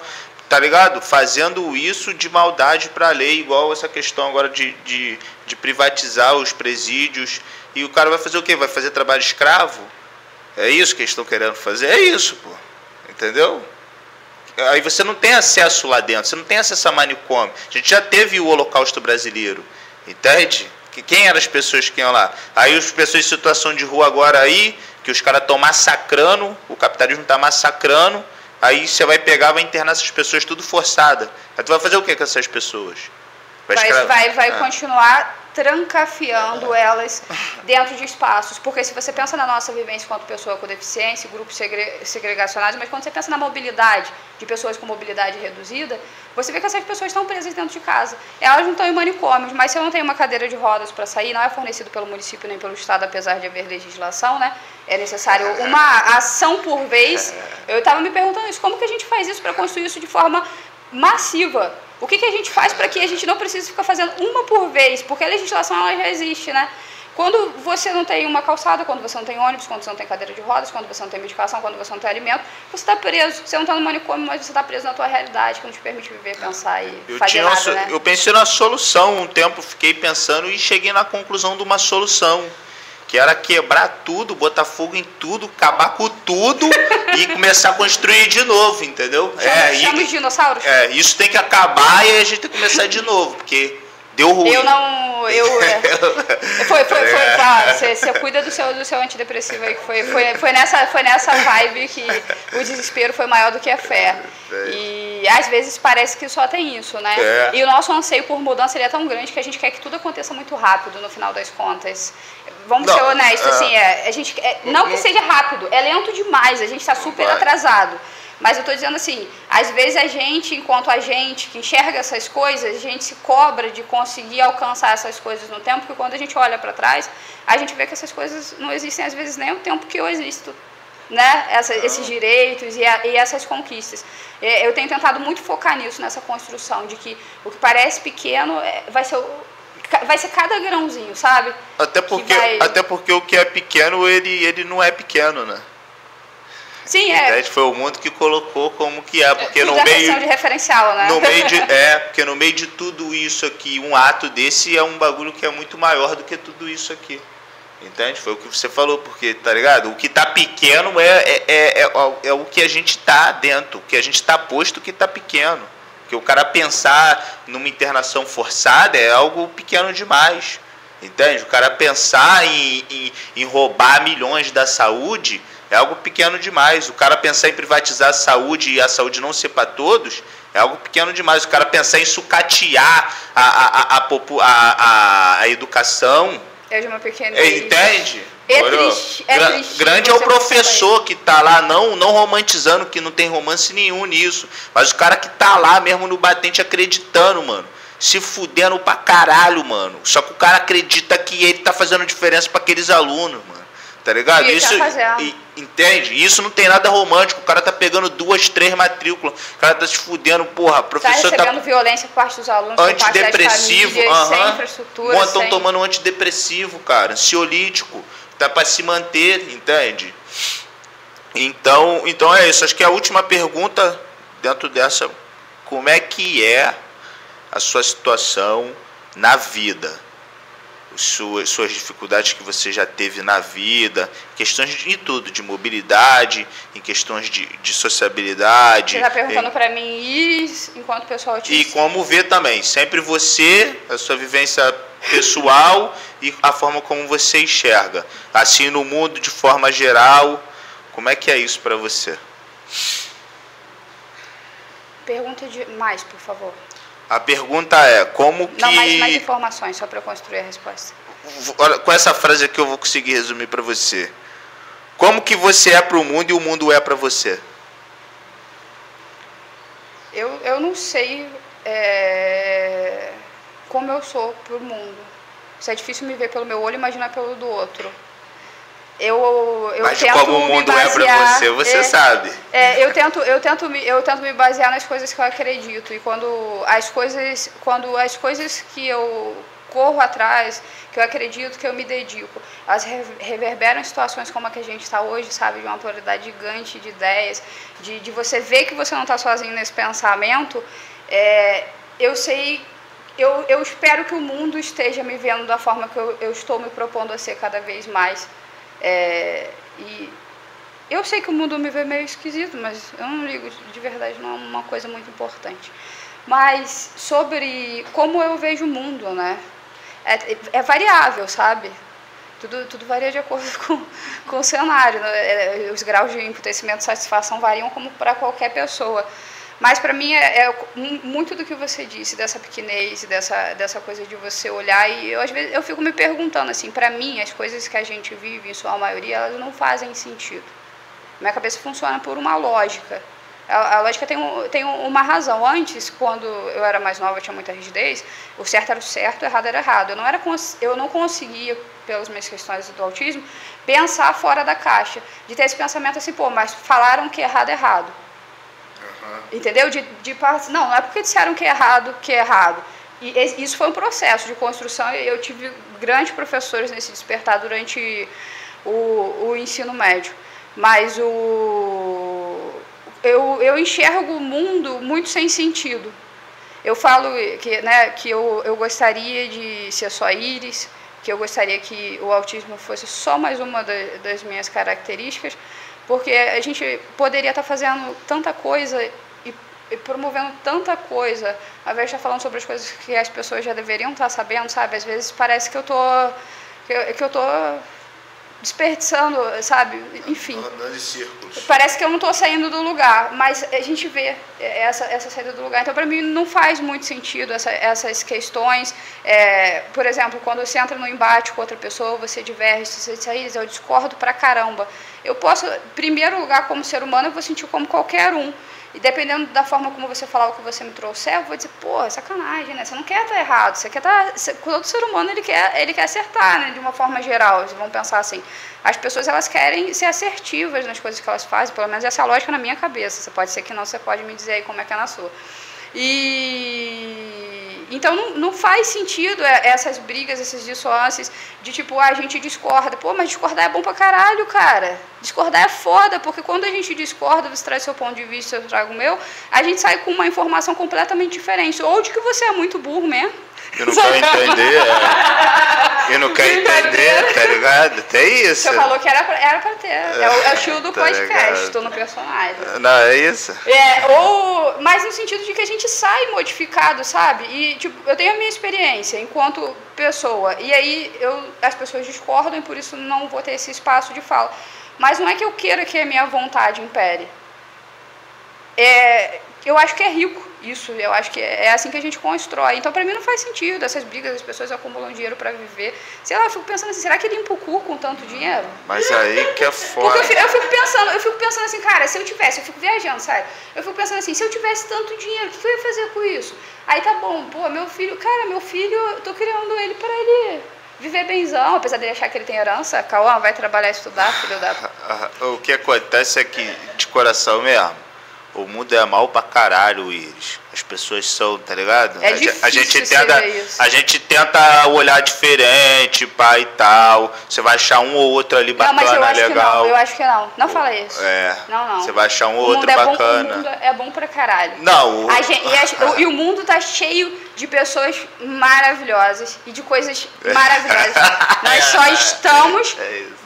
tá ligado? Fazendo isso de maldade para a lei, igual essa questão agora de privatizar os presídios. E o cara vai fazer o quê? Vai fazer trabalho escravo? É isso que eles estão querendo fazer? É isso, pô. Entendeu? Aí você não tem acesso lá dentro, você não tem acesso a manicômio. A gente já teve o Holocausto brasileiro, entende? Quem eram as pessoas que iam lá? Aí as pessoas em situação de rua agora aí, que os caras estão massacrando, o capitalismo está massacrando, aí você vai pegar, vai internar essas pessoas tudo forçada. Aí tu vai fazer o que com essas pessoas? Vai continuar trancafiando elas dentro de espaços, porque se você pensa na nossa vivência enquanto pessoa com deficiência, grupos segregacionados, mas quando você pensa na mobilidade de pessoas com mobilidade reduzida, você vê que essas pessoas estão presas dentro de casa. Elas não estão em manicômios, mas se eu não tenho uma cadeira de rodas para sair, não é fornecido pelo município nem pelo Estado, apesar de haver legislação, né? É necessário uma ação por vez. Eu estava me perguntando isso, como que a gente faz isso para construir isso de forma massiva? O que a gente faz para que a gente não precise ficar fazendo uma por vez? Porque a legislação ela já existe, né? Quando você não tem uma calçada, quando você não tem ônibus, quando você não tem cadeira de rodas, quando você não tem medicação, quando você não tem alimento, você está preso. Você não está no manicômio, mas você está preso na tua realidade, que não te permite viver, pensar e fazer nada, né? Eu pensei na solução um tempo, fiquei pensando e cheguei na conclusão de uma solução. Que era quebrar tudo, botar fogo em tudo, acabar com tudo e começar a construir de novo, entendeu? Chama os dinossauros? Isso tem que acabar e aí a gente tem que começar de novo, porque deu ruim. Você cuida do seu antidepressivo aí, que foi nessa vibe que o desespero foi maior do que a fé. E às vezes parece que só tem isso, né? E o nosso anseio por mudança ele é tão grande que a gente quer que tudo aconteça muito rápido no final das contas. Vamos ser honestos, assim, a gente, não que seja rápido, é lento demais, a gente está super atrasado. Mas eu estou dizendo assim, às vezes a gente, enquanto a gente que enxerga essas coisas, a gente se cobra de conseguir alcançar essas coisas no tempo, porque quando a gente olha para trás, a gente vê que essas coisas não existem, às vezes, nem o tempo que eu existo, né? Esses direitos e essas conquistas. Eu tenho tentado muito focar nisso, nessa construção, de que o que parece pequeno vai ser cada grãozinho, sabe? Até porque o que é pequeno, ele não é pequeno, né? Sim, Foi o mundo que colocou como que é, porque no meio de referencial, né? Porque no meio de tudo isso aqui, um ato desse é um bagulho que é muito maior do que tudo isso aqui. Entende? Foi o que você falou, porque, tá ligado? O que tá pequeno é o que a gente tá dentro, o que a gente tá posto que tá pequeno. Porque o cara pensar numa internação forçada é algo pequeno demais. Entende? O cara pensar em roubar milhões da saúde é algo pequeno demais. O cara pensar em privatizar a saúde e a saúde não ser para todos é algo pequeno demais. O cara pensar em sucatear a educação é de uma pequena... Entende? Triste grande é o professor que está lá, não romantizando, que não tem romance nenhum nisso, mas o cara que está lá mesmo no batente acreditando, mano, se fudendo pra caralho, mano. Só que o cara acredita que ele tá fazendo diferença para aqueles alunos, mano. Tá ligado? Entende? Isso não tem nada romântico. O cara tá pegando 2, 3 matrículas. O cara tá se fudendo, porra. Professor tá recebendo violência por parte dos alunos, antidepressivo, por parte das famílias, sem infraestrutura. Estão tomando um antidepressivo, cara. Ansiolítico. Tá pra se manter, entende? Então é isso. Acho que a última pergunta dentro dessa: como é que é a sua situação na vida? Suas dificuldades que você já teve na vida, questões de tudo, de mobilidade, em questões de sociabilidade. Você está perguntando para mim, enquanto pessoal autista? E como ver também, sempre você, a sua vivência pessoal e a forma como você enxerga. Assim, no mundo de forma geral, como é que é isso para você? Pergunta mais, por favor. A pergunta é, como que... Não, mais informações, só para eu construir a resposta. Olha, com essa frase aqui eu vou conseguir resumir para você. Como que você é para o mundo e o mundo é para você? Eu não sei como eu sou para o mundo. Isso é difícil me ver pelo meu olho e imaginar pelo do outro. Mas como o mundo é para você, você sabe. Eu tento me basear nas coisas que eu acredito. E quando as coisas que eu corro atrás, que eu acredito, que eu me dedico, elas reverberam em situações como a que a gente está hoje, sabe? De uma pluralidade gigante de ideias, de você ver que você não está sozinho nesse pensamento. Eu espero que o mundo esteja me vendo da forma que eu estou me propondo a ser cada vez mais. E eu sei que o mundo me vê meio esquisito, mas eu não ligo, de verdade, não é uma coisa muito importante. Mas sobre como eu vejo o mundo, né? É variável, sabe? Tudo varia de acordo com o cenário, né? Os graus de emputecimento e satisfação variam como para qualquer pessoa. Mas para mim muito do que você disse, dessa pequenez, dessa coisa de você olhar, e às vezes eu fico me perguntando assim, para mim as coisas que a gente vive, em sua maioria, elas não fazem sentido. Minha cabeça funciona por uma lógica. A lógica tem uma razão. Antes, quando eu era mais nova, eu tinha muita rigidez, o certo era o certo, o errado era errado. Eu não conseguia, pelas minhas questões do autismo, pensar fora da caixa. De ter esse pensamento assim, mas falaram que errado é errado. Entendeu? Não é porque disseram que é errado. E isso foi um processo de construção. Eu tive grandes professores nesse despertar durante o ensino médio. Mas eu enxergo o mundo muito sem sentido. Eu falo que eu gostaria de ser só íris, que eu gostaria que o autismo fosse só mais uma das minhas características, porque a gente poderia estar fazendo tanta coisa e promovendo tanta coisa, ao invés de estar falando sobre as coisas que as pessoas já deveriam estar sabendo, sabe? Às vezes parece que eu tô desperdiçando, sabe? Enfim. Andando em círculos. Parece que eu não estou saindo do lugar, mas a gente vê essa saída do lugar. Então, para mim, não faz muito sentido essas questões. Por exemplo, quando você entra no embate com outra pessoa, você diverge, você diz, eu discordo pra caramba. Eu posso, em primeiro lugar, como ser humano, eu vou sentir como qualquer um. E dependendo da forma como você falar o que você me trouxer, eu vou dizer, sacanagem, né? Você não quer estar errado, você quer estar... Todo ser humano, ele quer acertar, né? De uma forma geral, eles vão pensar assim. As pessoas, elas querem ser assertivas nas coisas que elas fazem, pelo menos essa é a lógica na minha cabeça. Você pode ser que não, você pode me dizer aí como é que é na sua. Então não faz sentido essas brigas, essas dissonâncias de tipo, a gente discorda. Mas discordar é bom pra caralho, cara. Discordar é foda, porque quando a gente discorda, você traz seu ponto de vista, eu trago o meu, a gente sai com uma informação completamente diferente. Ou de que você é muito burro mesmo. Eu não quero entender, Eu não quero entender, tá ligado? Tem isso. Você falou que era pra ter. É o estilo do podcast, tô no personagem. Não, é isso. Mas no sentido de que a gente sai modificado, sabe? E, tipo, eu tenho a minha experiência enquanto pessoa. E aí as pessoas discordam e por isso não vou ter esse espaço de fala. Mas não é que eu queira que a minha vontade impere. Eu acho que é rico isso, eu acho que é assim que a gente constrói. Então, pra mim, não faz sentido essas brigas, as pessoas acumulam dinheiro pra viver. Sei lá, eu fico pensando assim, será que limpa o cu com tanto dinheiro? Mas aí que é foda. Porque eu fico pensando assim, cara, se eu tivesse, eu fico viajando, sabe? Eu fico pensando assim, se eu tivesse tanto dinheiro, o que eu ia fazer com isso? Aí tá bom, meu filho, eu tô criando ele pra ele viver benzão, apesar dele achar que ele tem herança. Cauã, vai trabalhar e estudar, filho da... O que acontece é que, de coração mesmo, o mundo é mal pra caralho, Iris. As pessoas são, tá ligado? A gente tenta olhar diferente, pá, e tal. Você vai achar um ou outro ali bacana, legal. Eu acho que não. Não fala isso. Não. Você vai achar um ou outro bacana. O mundo é bom pra caralho. Não. E o mundo tá cheio de pessoas maravilhosas e de coisas maravilhosas. Nós só estamos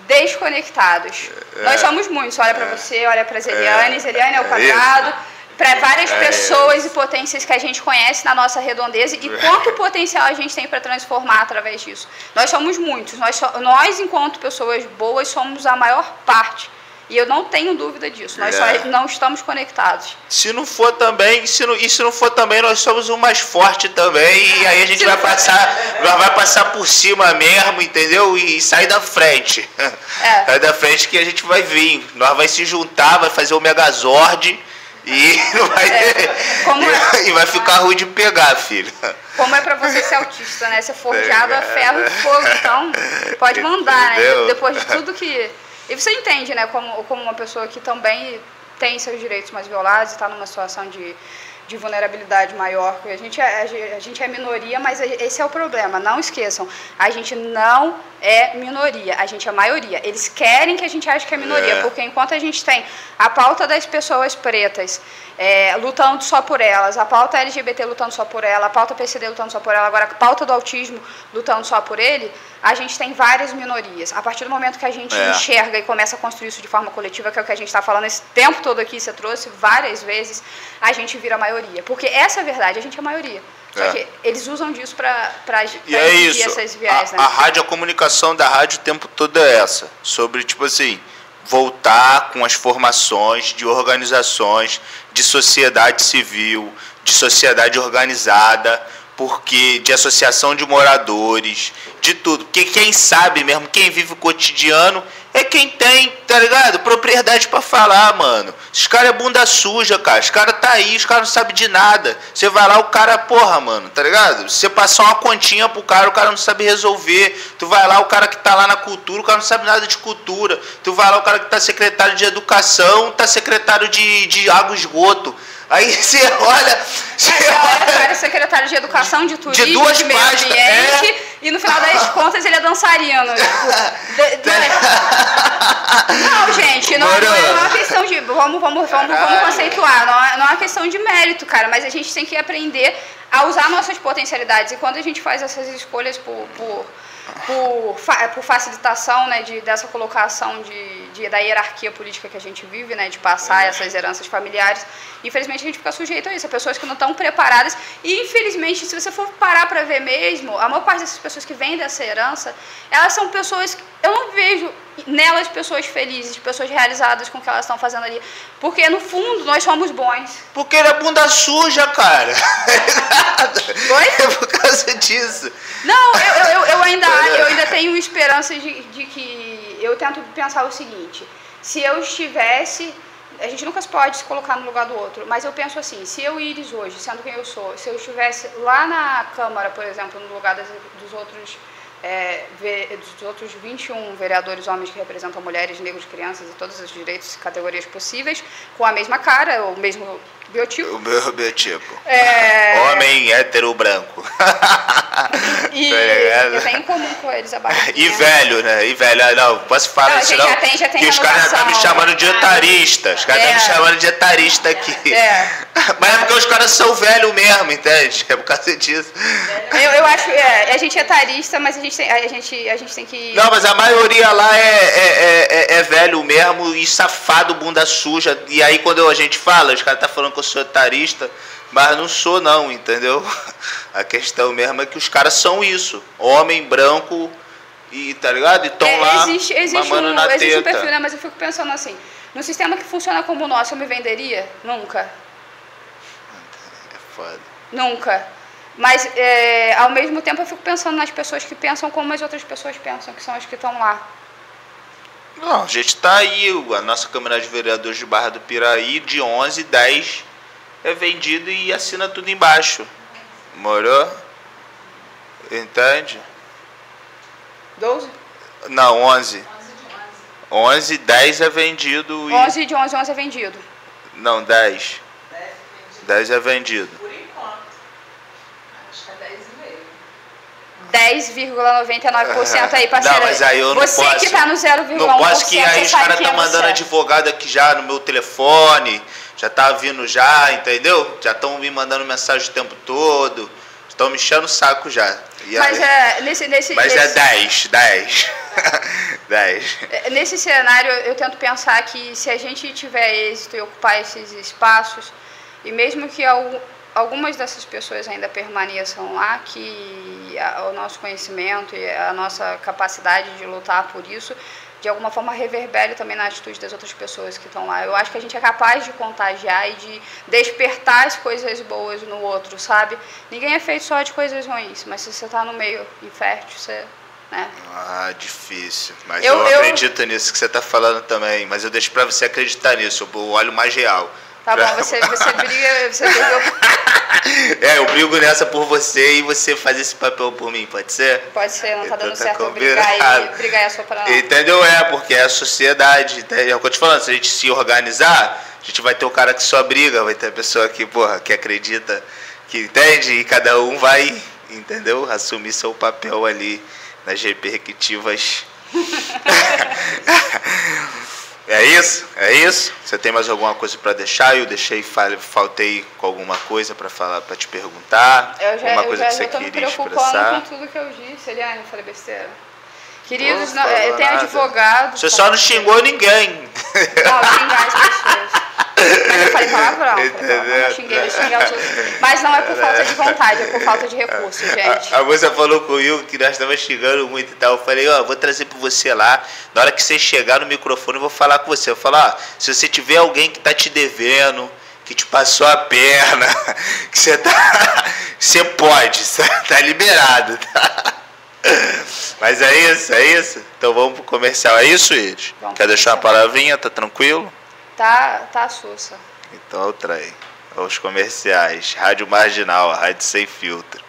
desconectados. Nós somos muitos. Olha pra você, olha pra Eliane. Eliane é o quadrado. para várias pessoas e potências que a gente conhece na nossa redondeza e quanto potencial a gente tem para transformar através disso. Nós somos muitos, nós enquanto pessoas boas somos a maior parte. E eu não tenho dúvida disso, nós só não estamos conectados. Se não for também, se não for também, nós somos o mais forte também, e aí a gente vai passar por cima mesmo, entendeu? E sair da frente. Sair da frente que a gente vai vir. Nós vai se juntar, vai fazer o Megazord e vai ficar ruim de pegar, filho. Como é pra você ser autista, né? Ser forjado a ferro e fogo, então pode mandar, né? Depois de tudo que... E você entende, né, como uma pessoa que também tem seus direitos mais violados e está numa situação de vulnerabilidade maior. A gente é minoria, mas esse é o problema. Não esqueçam, a gente não é minoria, a gente é maioria. Eles querem que a gente ache que é minoria, porque enquanto a gente tem a pauta das pessoas pretas lutando só por elas, a pauta LGBT lutando só por ela, a pauta PCD lutando só por ela, agora a pauta do autismo lutando só por ele, a gente tem várias minorias. A partir do momento que a gente enxerga e começa a construir isso de forma coletiva, que é o que a gente está falando esse tempo todo aqui, você trouxe várias vezes, a gente vira a maioria. Porque essa é a verdade, a gente é a maioria. Só que eles usam disso para isso. Essas viés, né? A rádio, a comunicação da rádio o tempo todo é essa. Sobre, tipo assim, voltar com as formações de organizações, de sociedade civil, de sociedade organizada, porque de associação de moradores, de tudo. Porque quem sabe mesmo, quem vive o cotidiano, é quem tem, tá ligado? Propriedade pra falar, mano. Os caras é bunda suja, cara. Os caras tá aí, os caras não sabem de nada. Você vai lá, o cara, porra, mano, tá ligado? Você passar uma continha pro cara, o cara não sabe resolver. Tu vai lá, o cara que tá lá na cultura, o cara não sabe nada de cultura. Tu vai lá, o cara que tá secretário de educação, tá secretário de água e esgoto. Aí você olha... o cara é secretário de educação, de turismo, de duas meio ambiente, e no final das contas ele é dançarino. Não, gente, não é uma questão de... Vamos conceituar, não é uma questão de mérito, cara, mas a gente tem que aprender a usar nossas potencialidades. E quando a gente faz essas escolhas por facilitação, né, dessa colocação da hierarquia política que a gente vive, né, de passar essas heranças familiares, infelizmente a gente fica sujeito a isso, a pessoas que não estão preparadas. E infelizmente, se você for parar para ver mesmo, a maior parte dessas pessoas que vêm dessa herança, elas são pessoas, eu não vejo nelas pessoas felizes, pessoas realizadas com o que elas estão fazendo ali, porque no fundo nós somos bons. Porque ele é bunda suja, cara. Oi? É por causa disso. Não, eu ainda tenho esperança de que... Eu tento pensar o seguinte, se eu estivesse... A gente nunca pode se colocar no lugar do outro, mas eu penso assim, se eu, Iris, hoje, sendo quem eu sou, se eu estivesse lá na Câmara, por exemplo, no lugar dos outros 21 vereadores homens que representam mulheres, negros, crianças e todos os direitos e categorias possíveis, com a mesma cara, o mesmo biotipo. O meu biotipo. Homem hétero branco. E eu tenho em comum com eles a barriga. E velho, né? E velho. Não, posso falar isso não? Já tem que os caras estão me chamando de etarista. Os caras estão me chamando de etarista aqui. Mas é porque os caras são velhos mesmo, entende? É por causa disso. Eu acho, a gente é etarista, mas a gente tem que... Não, mas a maioria lá é velho mesmo e safado, bunda suja. E aí quando a gente fala, os caras estão falando que eu sou etarista, mas não sou não, entendeu? A questão mesmo é que os caras são isso. Homem, branco, e tá ligado? E estão lá mamando na teta. Existe um perfil, né? Mas eu fico pensando assim, no sistema que funciona como o nosso, eu me venderia? Nunca. É foda. Nunca. Mas, ao mesmo tempo, eu fico pensando nas pessoas que pensam como as outras pessoas pensam, que são as que estão lá. Não, a gente tá aí, a nossa Câmara de Vereadores de Barra do Piraí, de 11, 10 é vendido e assina tudo embaixo. Morou? Entende? 12? Não, 11. 11, 10 é vendido. 11 de 11 é vendido. Não, 10. 10 é vendido. 10,99% aí, parceiro. Não, mas aí eu não você posso. Que tá no 0,1%. Não posso, que aí os caras estão mandando advogado aqui já no meu telefone, já tá vindo já, entendeu? Já estão me mandando mensagem o tempo todo, estão me enchendo o saco já. E mas aí, mas é 10. 10. Nesse cenário, eu tento pensar que se a gente tiver êxito e ocupar esses espaços, E mesmo que algumas dessas pessoas ainda permaneçam lá, que o nosso conhecimento e a nossa capacidade de lutar por isso, de alguma forma reverbere também na atitude das outras pessoas que estão lá. Eu acho que a gente é capaz de contagiar e de despertar as coisas boas no outro, sabe? Ninguém é feito só de coisas ruins, mas se você está no meio infértil, você... né? Ah, difícil. Mas eu acredito nisso que você está falando também. Mas eu deixo para você acreditar nisso. Eu olho mais real. Tá bom, você briga, você briga. Eu brigo nessa por você e você faz esse papel por mim, pode ser? Pode ser, não tá então dando certo eu brigar e assoprar não. Entendeu? Porque é a sociedade, é o que eu te falando, se a gente se organizar, a gente vai ter o cara que só briga, vai ter a pessoa que, porra, que acredita, que entende, e cada um vai, entendeu? Assumir seu papel ali nas repercutivas. É isso? Você tem mais alguma coisa para deixar? Eu faltei com alguma coisa para falar, para te perguntar? Alguma coisa que você queria expressar? Com tudo que eu disse, Eliane, falei besteira. Queridos, tem advogado. Você só não xingou ninguém. Não, xingar as pessoas. Mas eu falei palavrão. Eu xinguei os outros. Mas não é por falta de vontade, é por falta de recurso, gente. A moça falou comigo que nós estávamos xingando muito e tal. Eu falei, vou trazer para você lá. Na hora que você chegar no microfone, eu vou falar com você. Eu vou falar, se você tiver alguém que tá te devendo, que te passou a perna, que você tá... Você pode, você tá liberado, tá? Mas é isso. Então vamos pro comercial. É isso, Ed? Quer deixar uma palavrinha? Tá tranquilo? Tá sussa. Então eu traio. Os comerciais. Rádio Marginal, a rádio sem filtro.